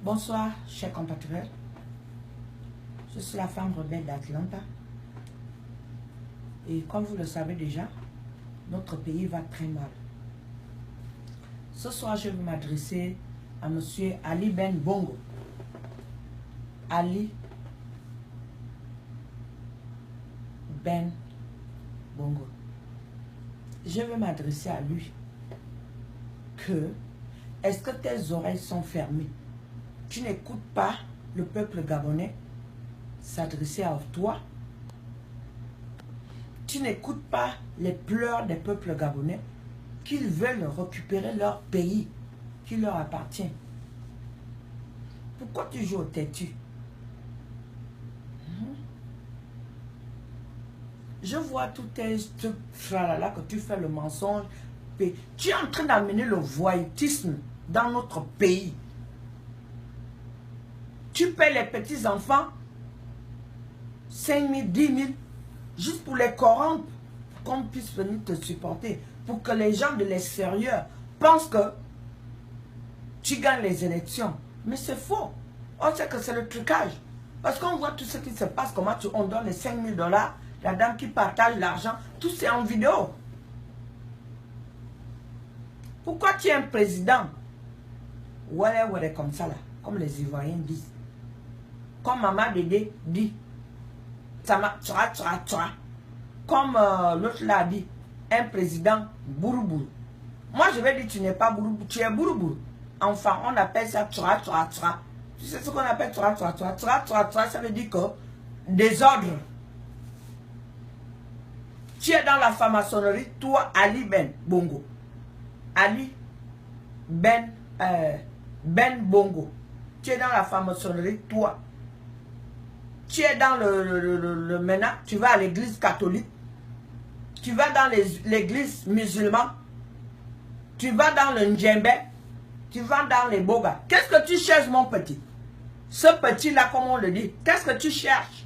Bonsoir, chers compatriotes. Je suis la femme rebelle d'Atlanta. Et comme vous le savez déjà, notre pays va très mal. Ce soir, je vais m'adresser à M. Ali Ben Bongo. Ali Ben Bongo. Je vais m'adresser à lui. Est-ce que tes oreilles sont fermées? Tu n'écoutes pas le peuple gabonais s'adresser à toi? Tu n'écoutes pas les pleurs des peuples gabonais qu'ils veulent récupérer leur pays qui leur appartient? Pourquoi tu joues au têtu? Je vois tous tes frères là que tu fais le mensonge. Tu es en train d'amener le voyoutisme dans notre pays. Tu paies les petits enfants 5 000, 10 000 juste pour les corrompre, qu'on puisse venir te supporter, pour que les gens de l'extérieur pensent que tu gagnes les élections. Mais c'est faux. On sait que c'est le trucage. Parce qu'on voit tout ce qui se passe, comment on donne les 5 000 $, la dame qui partage l'argent, tout c'est en vidéo. Pourquoi tu es un président? Ouais, comme ça là, comme les Ivoiriens disent. Comme Maman Dédé dit, ça m'a tchara. Comme l'autre l'a dit, un président bourou. Moi je vais dire tu n'es pas bourou, tu es bourou. Enfin, on appelle ça tchara. Tu sais ce qu'on appelle tchara, ça veut dire que désordre. Tu es dans la franc-maçonnerie, toi, Ali Ben Bongo. Ali Ben Bongo. Tu es dans la franc-maçonnerie, toi. Tu es dans maintenant, tu vas à l'église catholique. Tu vas dans l'église musulmane. Tu vas dans le Ndjembe. Tu vas dans les Boga. Qu'est-ce que tu cherches, mon petit? Ce petit-là, comme on le dit, qu'est-ce que tu cherches?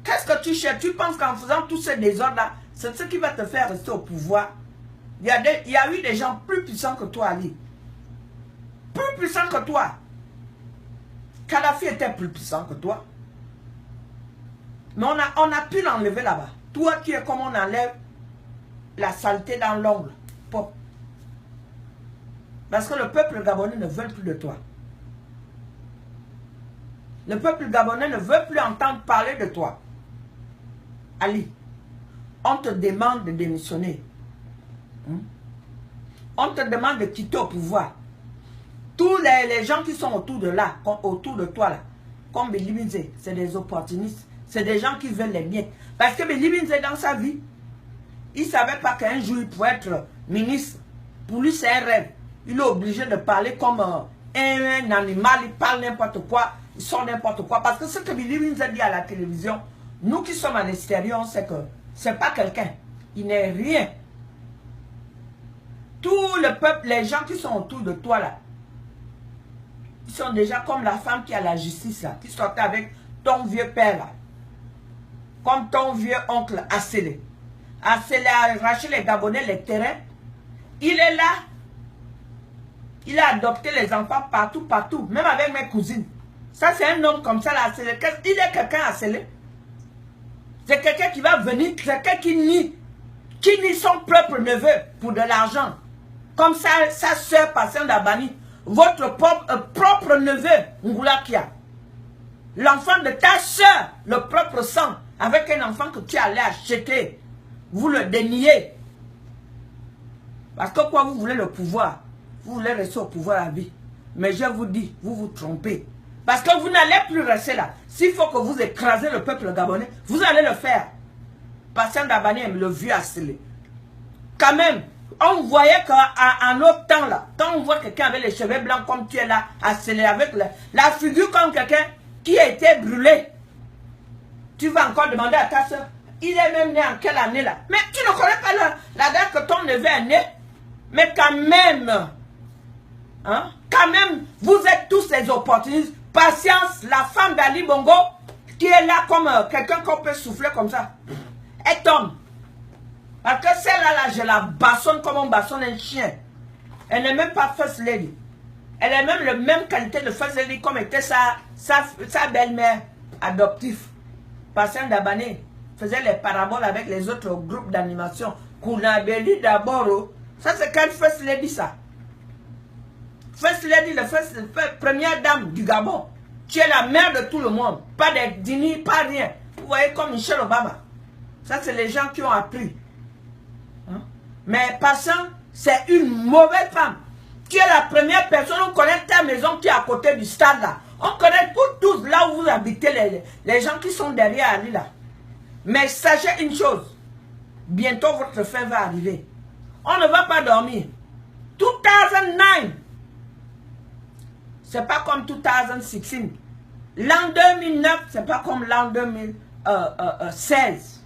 Qu'est-ce que tu cherches? Tu penses qu'en faisant tous ces désordres-là, c'est ce qui va te faire rester au pouvoir? Il y a eu des gens plus puissants que toi, Ali. Plus puissants que toi. Kadhafi était plus puissant que toi. Mais on a pu l'enlever là-bas. Toi, tu es comme on enlève la saleté dans l'ongle. Parce que le peuple gabonais ne veut plus de toi. Le peuple gabonais ne veut plus entendre parler de toi. Ali, on te demande de démissionner. On te demande de quitter au pouvoir. Tous les gens qui sont autour de toi là, comme Béli Binze, c'est des opportunistes. C'est des gens qui veulent les miettes. Parce que Béli Binze, dans sa vie, il ne savait pas qu'un jour il pourrait être ministre. Pour lui, c'est un rêve. Il est obligé de parler comme un animal. Il parle n'importe quoi. Il sort n'importe quoi. Parce que ce que Béli Binze dit à la télévision, nous qui sommes à l'extérieur, on sait que ce n'est pas quelqu'un. Il n'est rien. Tout le peuple, les gens qui sont autour de toi là, ils sont déjà comme la femme qui a la justice là, qui sortait avec ton vieux père là. Comme ton vieux oncle Assele. Assele a arraché les Gabonais, les terrains. Il est là. Il a adopté les enfants partout. Même avec mes cousines. Ça c'est un homme comme ça là, Assele. Il est quelqu'un Assele. C'est quelqu'un qui va venir, quelqu'un qui nie son propre neveu pour de l'argent. Comme ça, sa soeur Patient Dabani. Votre propre neveu, Ngoulakia. L'enfant de ta soeur, le propre sang, avec un enfant que tu allais acheter. Vous le déniez. Parce que quoi, vous voulez le pouvoir? Vous voulez rester au pouvoir à vie. Mais je vous dis, vous vous trompez. Parce que vous n'allez plus rester là. S'il faut que vous écrasez le peuple gabonais, vous allez le faire. Patient Dabani, le vieux Assele. Quand même, on voyait qu'en autre temps là, quand on voit quelqu'un avec les cheveux blancs comme tu es là, Assele, avec la figure comme quelqu'un qui a été brûlé, tu vas encore demander à ta soeur, il est même né en quelle année là? Mais tu ne connais pas la date que ton neveu est né? Mais quand même, quand même, vous êtes tous des opportunistes. Patience, la femme d'Ali Bongo, qui est là comme quelqu'un qu'on peut souffler comme ça, est homme. Parce que celle-là, je la bassonne comme on bassonne un chien. Elle n'est même pas first lady. Elle a même la même qualité de First Lady comme était sa belle-mère adoptive. Patient Dabané faisait les paraboles avec les autres groupes d'animation. Kounabeli d'abord. Ça c'est quelle First Lady ça? First Lady, la première dame du Gabon. Tu es la mère de tout le monde. Pas de dîner, pas rien. Vous voyez comme Michelle Obama. Ça c'est les gens qui ont appris. Hein? Mais Patient, c'est une mauvaise femme. Tu es la première personne, on connaît ta maison qui est à côté du stade là. On connaît tous là où vous habitez, les gens qui sont derrière Ali là. Mais sachez une chose, bientôt votre fin va arriver. On ne va pas dormir. 2009, c'est pas comme 2016. L'an 2009, c'est pas comme l'an 2016.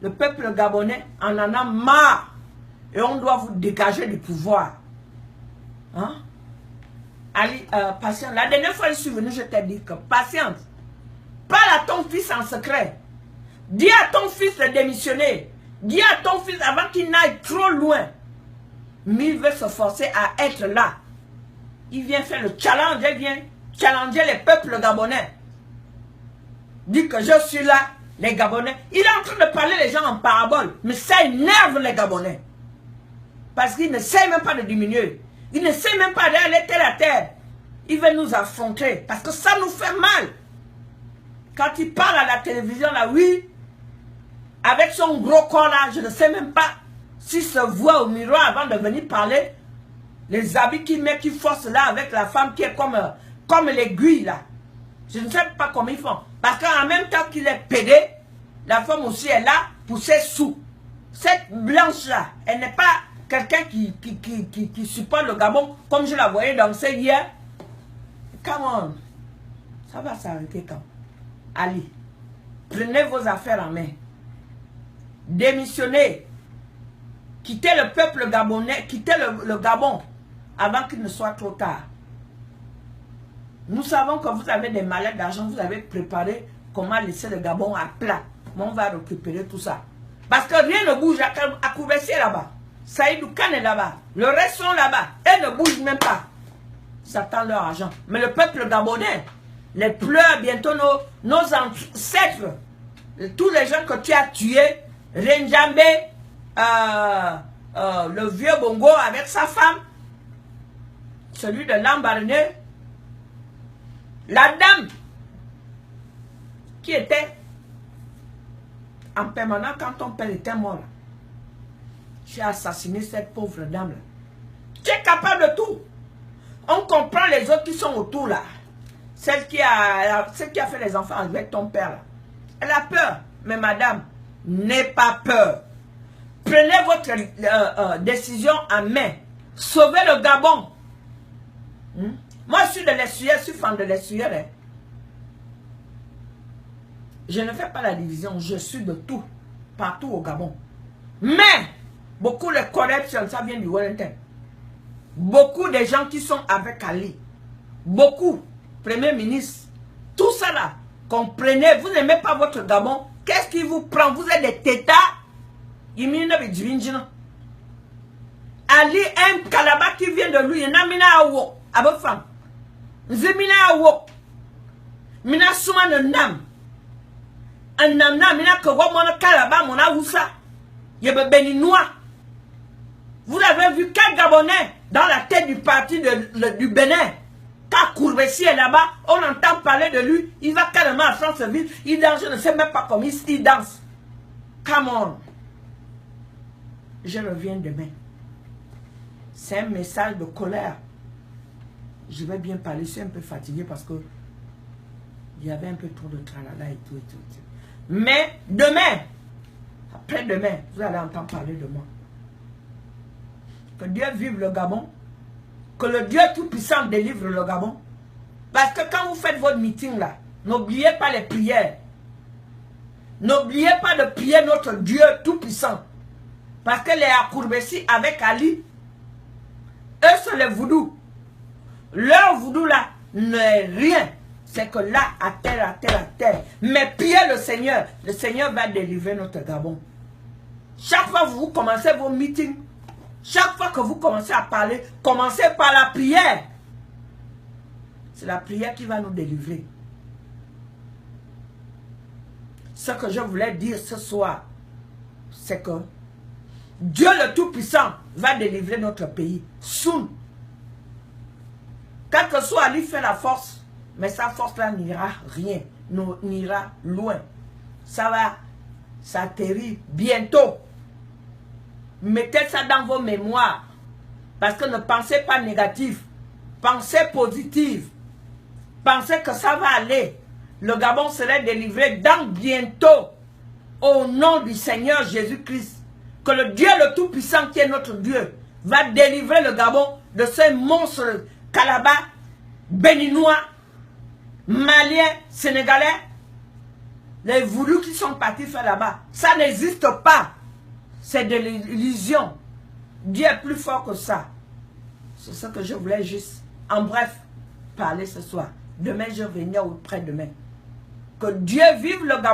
Le peuple gabonais en a marre. Et on doit vous dégager du pouvoir. Hein? Ali, patience. La dernière fois que je suis venu, je t'ai dit que patience. Parle à ton fils en secret. Dis à ton fils de démissionner. Dis à ton fils avant qu'il n'aille trop loin. Mais il veut se forcer à être là. Il vient faire le challenge. Il vient challenger les peuples gabonais. Dit que je suis là, les Gabonais. Il est en train de parler les gens en parabole. Mais ça énerve les Gabonais. Parce qu'il ne sait même pas de diminuer. Il ne sait même pas d'aller terre à terre. Il veut nous affronter. Parce que ça nous fait mal. Quand il parle à la télévision, là, oui. Avec son gros corps, là, je ne sais même pas s'il se voit au miroir avant de venir parler. Les habits qu'il met, qu'il force là, avec la femme qui est comme l'aiguille, là. Je ne sais pas comment ils font. Parce qu'en même temps qu'il est pédé, la femme aussi est là pour ses sous. Cette blanche-là, elle n'est pas quelqu'un qui supporte le Gabon comme je la voyais danser hier. Come on. Ça va s'arrêter quand? Allez, prenez vos affaires en main. Démissionnez. Quittez le peuple gabonais, quittez le Gabon avant qu'il ne soit trop tard. Nous savons que vous avez des mallettes d'argent, vous avez préparé comment laisser le Gabon à plat. Mais on va récupérer tout ça. Parce que rien ne bouge à Koubessi là-bas. Saïdou Kane est là-bas. Le reste sont là-bas. Elles ne bougent même pas. Ils attendent leur argent. Mais le peuple gabonais, les pleurs, bientôt nos ancêtres, tous les gens que tu as tués, Renjambe, le vieux Bongo avec sa femme, celui de Lambaréné, la dame qui était en permanence quand ton père était mort. Tu as assassiné cette pauvre dame là. Tu es capable de tout. On comprend les autres qui sont autour là. Celle qui a fait les enfants avec ton père là. Elle a peur. Mais madame, n'aie pas peur. Prenez votre décision en main. Sauvez le Gabon. Moi je suis de l'essuyer, je suis fan de l'essuyer. Hein. Je ne fais pas la division, je suis de tout. Partout au Gabon. Mais beaucoup de corruption, ça vient du Wellington. Beaucoup de gens qui sont avec Ali. Beaucoup. Premier ministre. Tout ça là. Comprenez, vous n'aimez pas votre Gabon. Qu'est-ce qui vous prend? Vous êtes des tétards. Ali aime Kalaba qui vient de lui. Il n'a mina awo. Abo femme. Zemina awo. Mina souma ne nam. Un nam nam. Mina kawa mona Kalaba mona ousa. Yebe béninois. Vous avez vu quel Gabonais dans la tête du parti du Bénin? Quand Koubessi est là-bas, on entend parler de lui. Il va carrément à France-Ville. Il danse, je ne sais même pas comment il danse. Come on. Je reviens demain. C'est un message de colère. Je vais bien parler. Je suis un peu fatigué parce que il y avait un peu trop de tralala et tout. Mais demain, après-demain, vous allez entendre parler de moi. Que Dieu vive le Gabon. Que le Dieu Tout-Puissant délivre le Gabon. Parce que quand vous faites votre meeting là, n'oubliez pas les prières. N'oubliez pas de prier notre Dieu Tout-Puissant. Parce que les Akourbessi avec Ali, eux sont les voodoo. Leur voodoo là n'est rien. C'est que là, à terre. Mais priez le Seigneur va délivrer notre Gabon. Chaque fois que vous commencez vos meetings, Chaque fois que vous commencez à parler, commencez par la prière. C'est la prière qui va nous délivrer. Ce que je voulais dire ce soir, c'est que Dieu le Tout-Puissant va délivrer notre pays. Soon. Quel que soit, lui fait la force, mais sa force là n'ira rien, n'ira loin. Ça va s'atterrir bientôt. Mettez ça dans vos mémoires. Parce que ne pensez pas négatif. Pensez positif. Pensez que ça va aller. Le Gabon serait délivré dans bientôt. Au nom du Seigneur Jésus-Christ. Que le Dieu le Tout-Puissant qui est notre Dieu va délivrer le Gabon de ces monstres Kalaba, Béninois, Maliens, Sénégalais. Les voulus qui sont partis faire là-bas. Ça n'existe pas. C'est de l'illusion. Dieu est plus fort que ça. C'est ce que je voulais juste, en bref, parler ce soir. Demain, je vais venir auprès de demain. Que Dieu vive le Gabon.